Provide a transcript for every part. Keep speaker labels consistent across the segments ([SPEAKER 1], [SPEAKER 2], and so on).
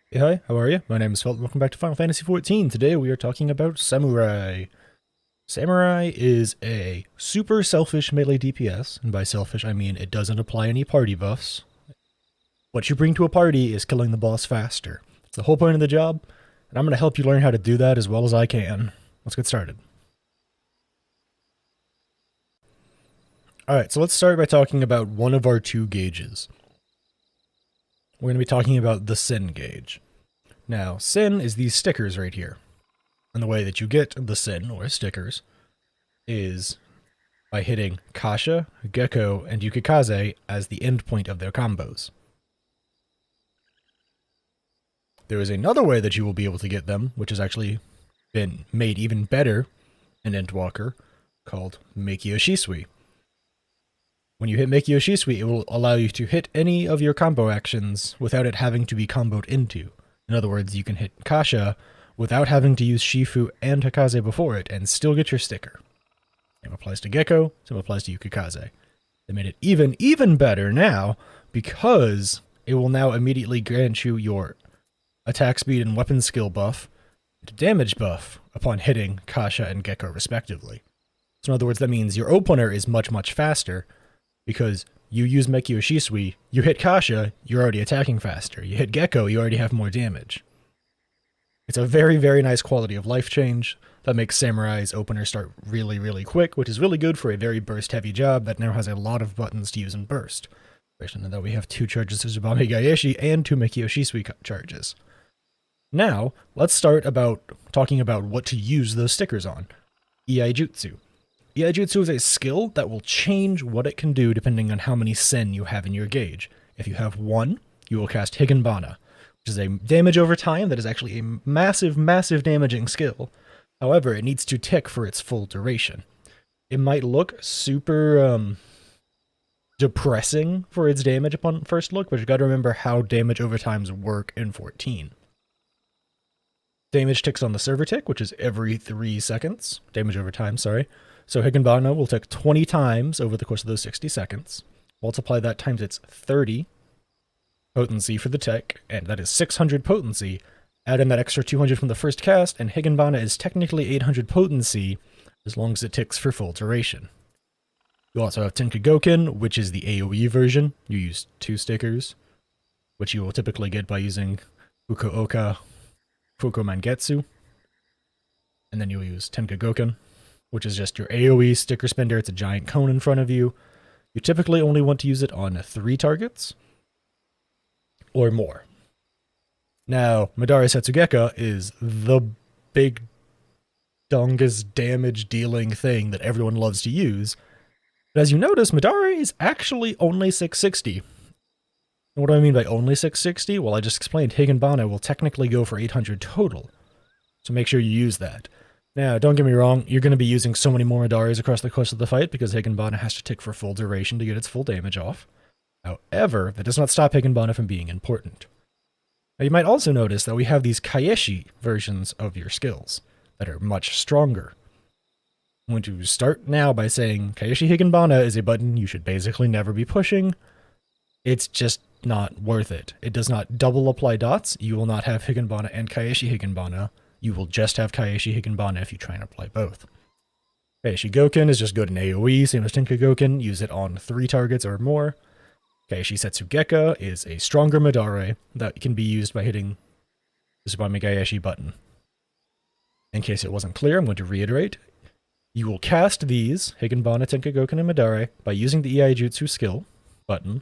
[SPEAKER 1] Hey, hi, how are you? My name is Phil, and welcome back to Final Fantasy XIV. Today we are talking about Samurai. Samurai is a super selfish melee DPS, and by selfish I mean it doesn't apply any party buffs. What you bring to a party is killing the boss faster. It's the whole point of the job, and I'm going to help you learn how to do that as well as I can. Let's get started. Alright, so let's start by talking about one of our two gauges. We're going to be talking about the Sin gauge. Now, Sin is these stickers right here. And the way that you get the Sin, or stickers, is by hitting Kasha, Gecko, and Yukikaze as the endpoint of their combos. There is another way that you will be able to get them, which has actually been made even better in Endwalker, called Meikyo Shisui. When you hit Meikyo Shisui, it will allow you to hit any of your combo actions without it having to be comboed into. In other words, you can hit Kasha without having to use Shifu and Hikaze before it and still get your sticker. Same applies to Gecko, same applies to Yukikaze. They made it even better now because it will now immediately grant you your attack speed and weapon skill buff and damage buff upon hitting Kasha and Gecko respectively. So in other words, that means your opener is much faster because you use Meikyo Shisui, you hit Kasha, you're already attacking faster. You hit Gecko, you already have more damage. It's a very nice quality of life change that makes Samurai's opener start really quick, which is really good for a very burst-heavy job that now has a lot of buttons to use in burst. Especially now that we have 2 charges of Tsubame Gaeshi and 2 Meikyo Shisui charges. Now, let's start talking about what to use those stickers on. Iaijutsu. Iaijutsu is a skill that will change what it can do depending on how many Sen you have in your gauge. If you have 1, you will cast Higanbana, which is a damage over time that is actually a massive damaging skill. However, it needs to tick for its full duration. It might look super depressing for its damage upon first look, but you gotta remember how damage over times work in 14. Damage ticks on the server tick, which is every 3 seconds. Damage over time, sorry. So Higanbana will tick 20 times over the course of those 60 seconds. Multiply that times its 30 potency for the tick, and that is 600 potency. Add in that extra 200 from the first cast, and Higanbana is technically 800 potency as long as it ticks for full duration. You also have Tenkagoken, which is the AoE version. You use 2 stickers, which you will typically get by using Fukuoka Fukumangetsu. And then you'll use Tenkagoken, which is just your AoE sticker spender. It's a giant cone in front of you. You typically only want to use it on 3 targets or more. Now, Madara Setsugeka is the big dongus damage dealing thing that everyone loves to use. But as you notice, Madara is actually only 660. And what do I mean by only 660? Well, I just explained Higanbana will technically go for 800 total. So make sure you use that. Now, don't get me wrong, you're going to be using so many more Madaris across the course of the fight because Higanbana has to tick for full duration to get its full damage off. However, that does not stop Higanbana from being important. Now, you might also notice that we have these Kaeshi versions of your skills that are much stronger. I'm going to start now by saying Kaeshi Higanbana is a button you should basically never be pushing. It's just not worth it. It does not double apply dots. You will not have Higanbana and Kaeshi Higanbana. You will just have Kaeshi Higanbana if you try and apply both. Kaeshi Goken is just good in AoE, same as Tenkagoken. Use it on 3 targets or more. Kaeshi Setsugeka is a stronger Madare that can be used by hitting the Tsubame Gaeshi button. In case it wasn't clear, I'm going to reiterate. You will cast these, Higanbana, Tenkagoken, and Madare, by using the Iaijutsu skill button.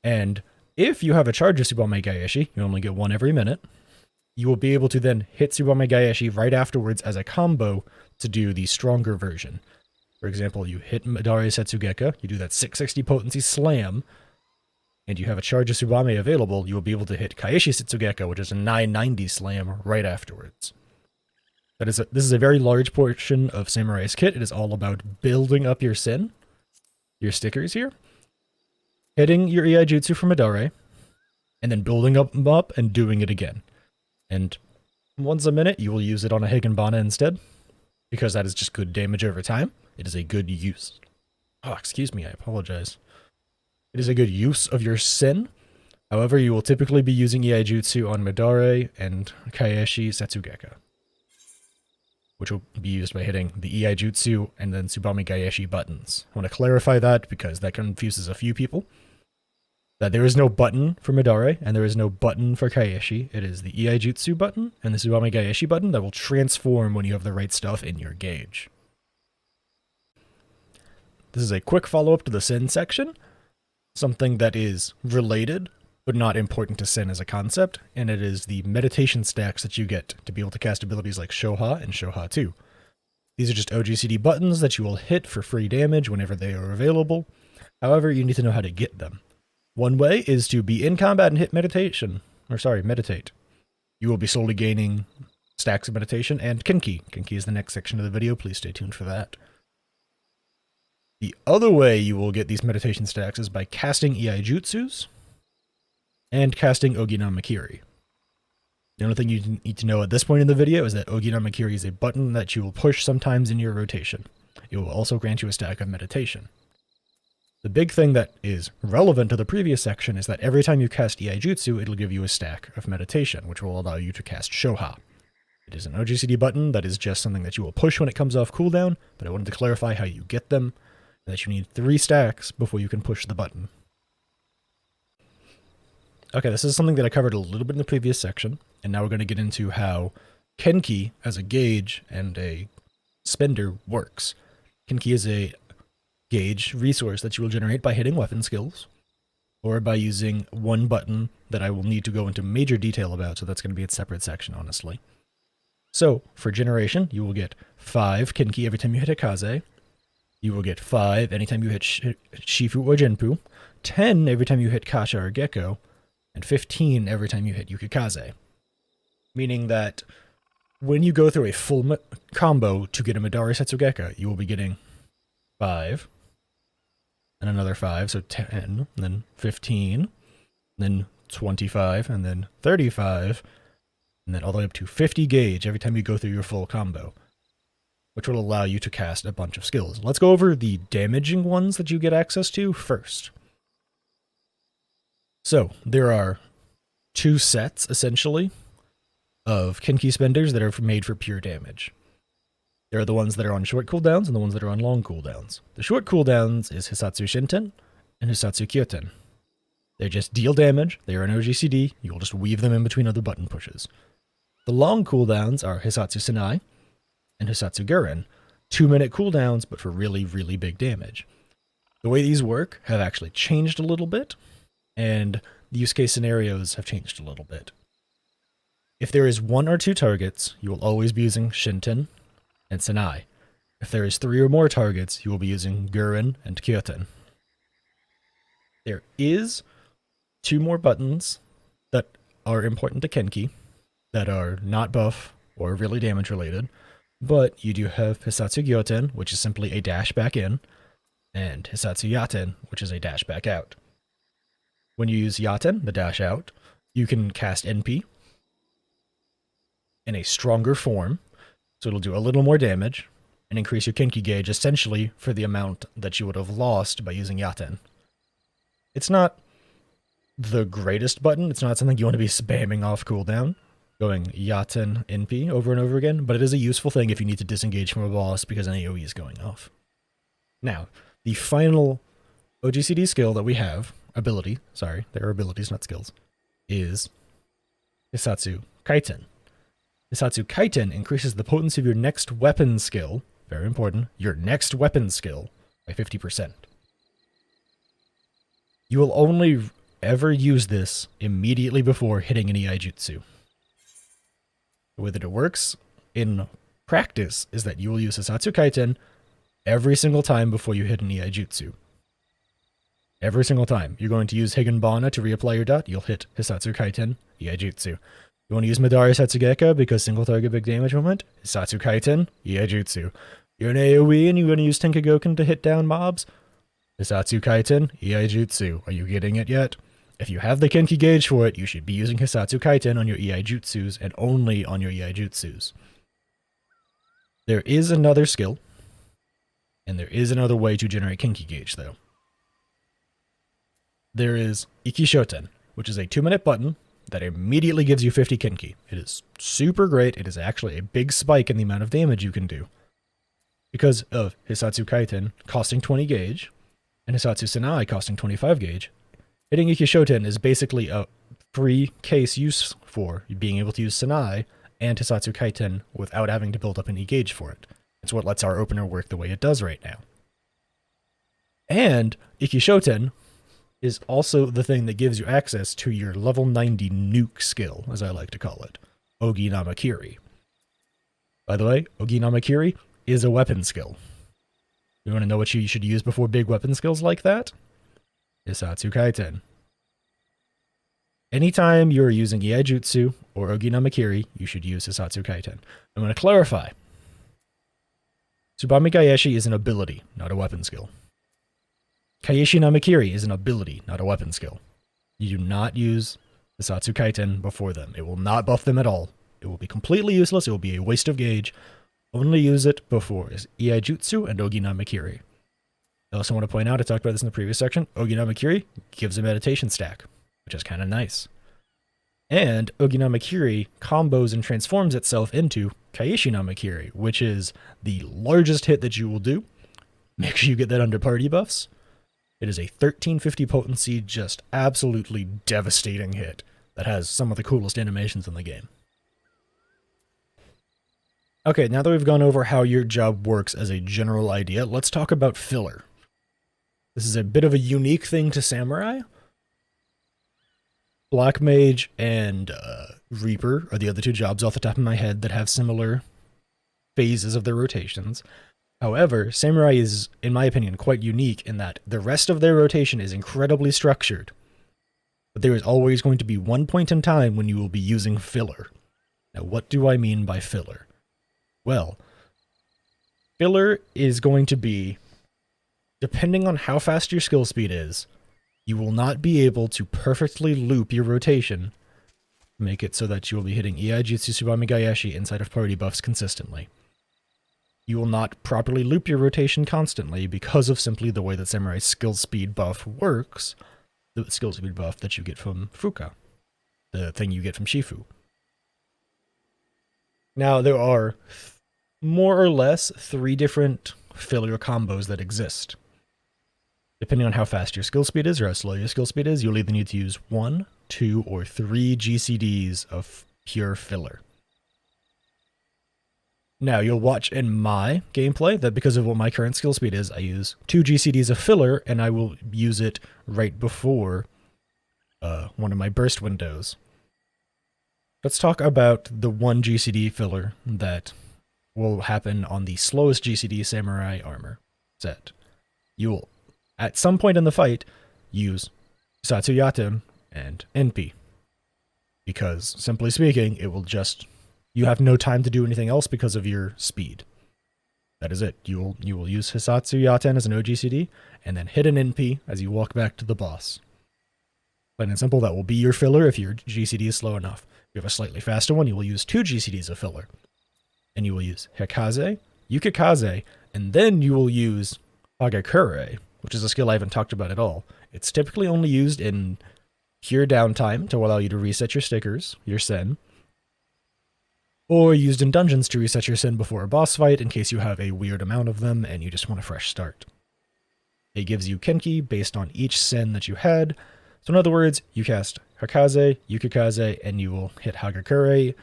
[SPEAKER 1] And if you have a charge of Tsubame Gaeshi, you only get 1 every minute, you will be able to then hit Tsubame Gaeshi right afterwards as a combo to do the stronger version. For example, you hit Madare Setsugeka, you do that 660 potency slam, and you have a charge of Tsubame available, you will be able to hit Kaeshi Setsugeka, which is a 990 slam, right afterwards. This is a very large portion of Samurai's kit. It is all about building up your Sin, your stickers here, hitting your Iaijutsu from Madare, and then building them up and doing it again. And once a minute, you will use it on a Higanbana instead, because that is just good damage over time. It is a good use. Oh, excuse me, I apologize. It is a good use of your Sin. However, you will typically be using Iai Jutsu on Midare and Kaeshi Setsugeka, which will be used by hitting the Iai Jutsu and then Tsubame Gaeshi buttons. I want to clarify that because that confuses a few people. That there is no button for Midare and there is no button for Kaeshi. It is the Iai Jutsu button and the Tsubame Gaeshi button that will transform when you have the right stuff in your gauge. This is a quick follow-up to the Sen section, something that is related but not important to Sen as a concept, and it is the meditation stacks that you get to be able to cast abilities like Shoha and Shoha 2. These are just OGCD buttons that you will hit for free damage whenever they are available. However, you need to know how to get them. One way is to be in combat and hit meditate. You will be slowly gaining stacks of meditation and Kenki. Kenki is the next section of the video, please stay tuned for that. The other way you will get these meditation stacks is by casting Iai Jutsus and casting Oginamakiri. The only thing you need to know at this point in the video is that Oginamakiri is a button that you will push sometimes in your rotation. It will also grant you a stack of meditation. The big thing that is relevant to the previous section is that every time you cast Iai Jutsu, it'll give you a stack of meditation, which will allow you to cast Shoha. It is an OGCD button that is just something that you will push when it comes off cooldown, but I wanted to clarify how you get them, and that you need 3 stacks before you can push the button. Okay, this is something that I covered a little bit in the previous section, and now we're going to get into how Kenki as a gauge and a spender works. Kenki is a gauge resource that you will generate by hitting weapon skills, or by using one button that I will need to go into major detail about, so that's going to be a separate section, honestly. So, for generation, you will get 5 Kenki every time you hit a Kaze, you will get 5 anytime you hit Shifu or Genpu, 10 every time you hit Kasha or Gecko, and 15 every time you hit Yukikaze. Meaning that when you go through a full combo to get a Midare Setsugeka, you will be getting 5, and another 5, so 10, and then 15, then 25, and then 35, and then all the way up to 50 gauge every time you go through your full combo, which will allow you to cast a bunch of skills. Let's go over the damaging ones that you get access to first. So, there are 2 sets, essentially, of Kenki spenders that are made for pure damage. There are the ones that are on short cooldowns and the ones that are on long cooldowns. The short cooldowns is Hisatsu Shinten and Hisatsu Kyoten. They just deal damage, they are an OGCD, you will just weave them in between other button pushes. The long cooldowns are Hisatsu Senai and Hisatsu Guren, 2-minute cooldowns, but for really, really big damage. The way these work have actually changed a little bit, and the use case scenarios have changed a little bit. If there is 1 or 2 targets, you will always be using Shinten and Senai. If there is 3 or more targets, you will be using Guren and Kyoten. There is 2 more buttons that are important to Kenki that are not buff or really damage related, but you do have Hisatsu Gyoten, which is simply a dash back in, and Hisatsu Yaten, which is a dash back out. When you use Yaten, the dash out, you can cast NP in a stronger form, so it'll do a little more damage, and increase your Kenki gauge essentially for the amount that you would have lost by using Yaten. It's not the greatest button, it's not something you want to be spamming off cooldown, going Yaten NP over and over again, but it is a useful thing if you need to disengage from a boss because an AoE is going off. Now, the final OGCD skill that we have, ability, sorry, there are abilities, not skills, is Hisatsu Kaiten. Hisatsu Kaiten increases the potency of your next weapon skill, very important, your next weapon skill, by 50%. You will only ever use this immediately before hitting an Iai Jutsu. The way that it works in practice is that you will use Hisatsu Kaiten every single time before you hit an Iai Jutsu. Every single time. You're going to use Higanbana to reapply your dot, you'll hit Hisatsu Kaiten, Iai Jutsu. You want to use Midare Setsugeka because single target big damage moment, Hisatsu Kaiten, Iai Jutsu. You're an AoE and you're going to use Tenkagoken to hit down mobs, Hisatsu Kaiten, Iai Jutsu. Are you getting it yet? If you have the Kenki gauge for it, you should be using Hisatsu Kaiten on your Iai Jutsus and only on your Iai Jutsus. There is another skill, and there is another way to generate Kenki gauge, though. There is Ikishoten. which is a 2-minute button that immediately gives you 50 Kenki. It is super great. It is actually a big spike in the amount of damage you can do. Because of Hisatsu Kaiten costing 20 gauge, and Hisatsu Senai costing 25 gauge, hitting Ikishoten is basically a free case use for being able to use Senai and Hisatsu Kaiten without having to build up any gauge for it. It's what lets our opener work the way it does right now. And Ikishoten is also the thing that gives you access to your level 90 nuke skill, as I like to call it, Ogi Namakiri. By the way, Ogi Namakiri is a weapon skill. You want to know what you should use before big weapon skills like that? Hisatsu Kaiten. Anytime you're using Iaijutsu or Ogi Namakiri, you should use Hisatsu Kaiten. I'm going to clarify. Tsubame Gaeshi is an ability, not a weapon skill. Kaieshi Namakiri is an ability, not a weapon skill. You do not use Hisatsu Kaiten before them. It will not buff them at all. It will be completely useless. It will be a waste of gauge. Only use it before Iaijutsu and Ogi Namakiri. I also want to point out, I talked about this in the previous section, Ogi Namakiri gives a meditation stack, which is kind of nice. And Ogi Namakiri combos and transforms itself into Kaieshi Namakiri, which is the largest hit that you will do. Make sure you get that under party buffs. It is a 1350 potency, just absolutely devastating hit that has some of the coolest animations in the game. Okay, now that we've gone over how your job works as a general idea, let's talk about filler. This is a bit of a unique thing to Samurai. Black Mage and Reaper are the other two jobs off the top of my head that have similar phases of their rotations. However, Samurai is, in my opinion, quite unique in that the rest of their rotation is incredibly structured. But there is always going to be one point in time when you will be using filler. Now, what do I mean by filler? Well, filler is going to be, depending on how fast your skill speed is, you will not be able to perfectly loop your rotation, make it so that you will be hitting Iaijutsu Tsubame Gaeshi inside of party buffs consistently. You will not properly loop your rotation constantly because of simply the way that Samurai's skill speed buff works, the skill speed buff that you get from Fuka, the thing you get from Shifu. Now, there are more or less 3 different filler combos that exist. Depending on how fast your skill speed is or how slow your skill speed is, you'll either need to use 1, 2, or 3 GCDs of pure filler. Now, you'll watch in my gameplay that because of what my current skill speed is, I use 2 GCDs of filler, and I will use it right before one of my burst windows. Let's talk about the 1 GCD filler that will happen on the slowest GCD Samurai armor set. You will, at some point in the fight, use Satsuyatem and NP. Because, simply speaking, it will just... You have no time to do anything else because of your speed. That is it. You will use Hisatsu Yaten as an OGCD, and then hit an NP as you walk back to the boss. Plain and simple, that will be your filler if your GCD is slow enough. If you have a slightly faster one, you will use 2 GCDs of filler. And you will use Hekaze, Yukikaze, and then you will use Hagakure, which is a skill I haven't talked about at all. It's typically only used in pure downtime to allow you to reset your stickers, your Sen, or used in dungeons to reset your Sen before a boss fight in case you have a weird amount of them and you just want a fresh start. It gives you Kenki based on each Sen that you had. So in other words, you cast Hekaze, Yukikaze, and you will hit Hagakure,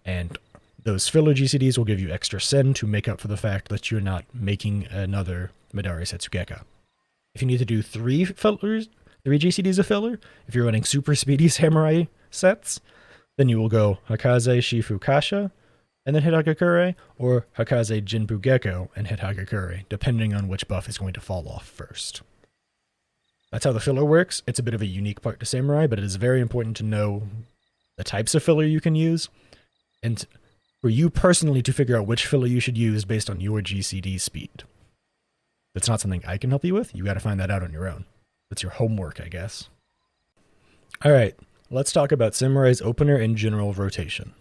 [SPEAKER 1] and those filler GCDs will give you extra Sen to make up for the fact that you're not making another Midari Setsugeka. If you need to do 3 GCDs of filler, if you're running super speedy Samurai sets, then you will go Hekaze Shifu Kasha, and then hit Hagakure, or Hekaze Jinbu Gecko and hit Hagakure, depending on which buff is going to fall off first. That's how the filler works. It's a bit of a unique part to Samurai, but it is very important to know the types of filler you can use, and for you personally to figure out which filler you should use based on your GCD speed. That's not something I can help you with. You got to find that out on your own. That's your homework, I guess. Alright, let's talk about Samurai's opener and general rotation.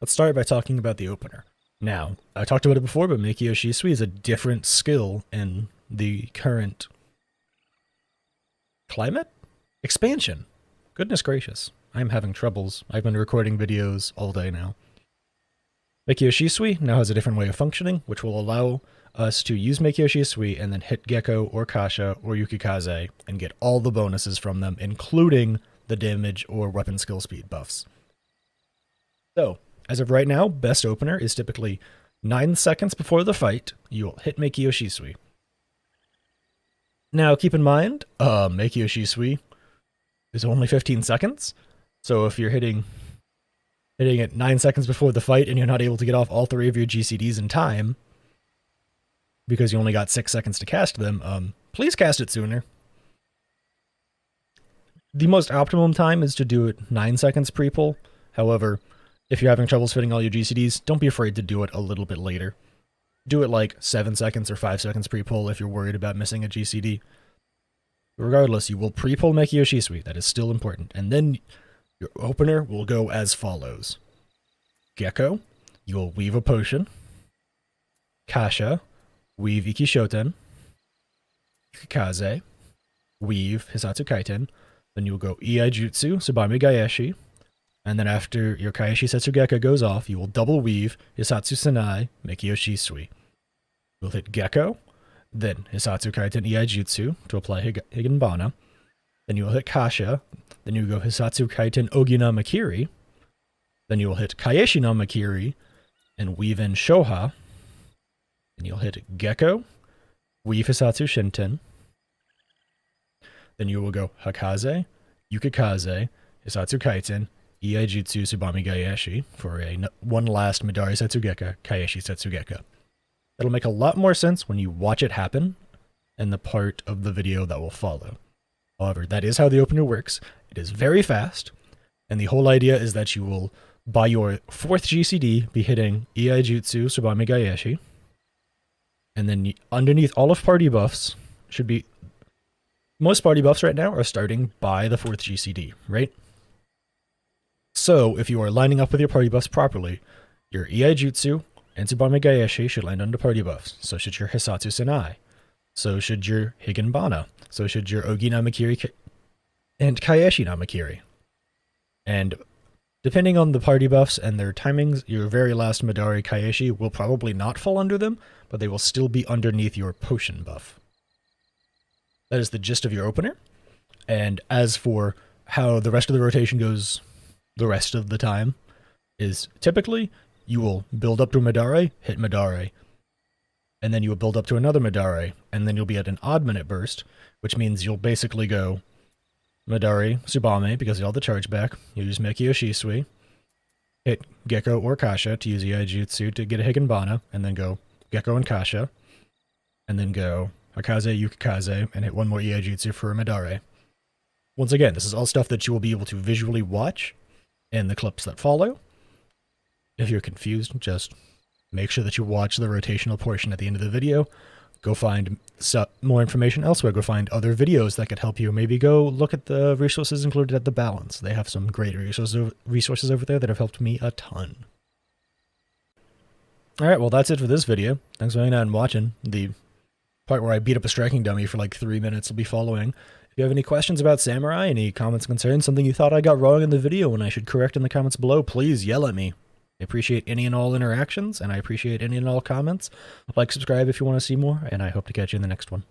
[SPEAKER 1] Let's start by talking about the opener. Now, I talked about it before, but Meikyo Shisui is a different skill in the current climate? Expansion. Goodness gracious, I'm having troubles. I've been recording videos all day now. Meikyo Shisui now has a different way of functioning, which will allow us to use Meikyo Shisui and then hit Gecko or Kasha or Yukikaze and get all the bonuses from them, including the damage or weapon skill speed buffs. So, as of right now, best opener is typically 9 seconds before the fight, you'll hit Meikyo Shisui. Now, keep in mind, Meikyo Shisui is only 15 seconds, so if you're hitting it 9 seconds before the fight and you're not able to get off all 3 of your GCDs in time, because you only got 6 seconds to cast them, please cast it sooner. The most optimum time is to do it 9 seconds pre-pull. However, if you're having troubles fitting all your GCDs, don't be afraid to do it a little bit later. Do it like 7 seconds or 5 seconds pre-pull if you're worried about missing a GCD. Regardless, you will pre-pull Meikyo Shisui, that is still important, and then your opener will go as follows. Gecko, you will weave a potion. Kasha, weave Ikishoten. Yukikaze, weave Hisatsu Kaiten. Then you will go Iai Jutsu, Tsubame Gaeshi. And then after your Kaeshi Setsugeka goes off, you will double weave Hisatsu Senai, Meikyo Shisui. You'll hit Gecko, then Hisatsu Kaiten Iai Jutsu to apply Higenbana. Then you will hit Kasha, then you go Hisatsu Kaiten Ogina Makiri. Then you will hit Kaeshi no Makiri and weave in Shoha. Then you'll hit Gecko, weave Hisatsu Shinten. Then you will go Hakaze, Yukikaze, Hisatsu Kaiten, Iai Jutsu Tsubame Gaeshi for one last Midari Setsugeka, Kaeshi Setsugeka. That'll make a lot more sense when you watch it happen in the part of the video that will follow. However, that is how the opener works. It is very fast, and the whole idea is that you will, by your 4th GCD, be hitting Iai Jutsu Tsubame Gaeshi, and then underneath all of party buffs should be... Most party buffs right now are starting by the 4th GCD, right? So, if you are lining up with your party buffs properly, your Iai Jutsu and Tsubame Gaeshi should land under party buffs. So should your Hisatsu Senai. So should your Higenbana. So should your Ogi Namakiri and Kaeshi Namakiri. And depending on the party buffs and their timings, your very last Midari Kaeshi will probably not fall under them, but they will still be underneath your potion buff. That is the gist of your opener. And as for how the rest of the rotation goes the rest of the time, is typically you will build up to Midare, hit Midare, and then you will build up to another Midare, and then you'll be at an odd minute burst, which means you'll basically go Midari, Tsubame, because you have the charge back, you use Meikyo Shisui, hit Gecko or Kasha to use Iai Jutsu to get a Higenbana, and then go Gecko and Kasha, and then go Hakaze, Yukikaze, and hit one more Iai Jutsu for a Midare. Once again, this is all stuff that you will be able to visually watch in the clips that follow. If you're confused, just make sure that you watch the rotational portion at the end of the video. Go find more information elsewhere. Go find other videos that could help you. Maybe go look at the resources included at the balance. They have some great resources over there that have helped me a ton. Alright, well that's it for this video. Thanks for hanging out and watching. The part where I beat up a striking dummy for like 3 minutes will be following. If you have any questions about Samurai, any comments, concerns, something you thought I got wrong in the video and I should correct in the comments below, please yell at me. I appreciate any and all interactions, and I appreciate any and all comments. Like, subscribe if you want to see more, and I hope to catch you in the next one.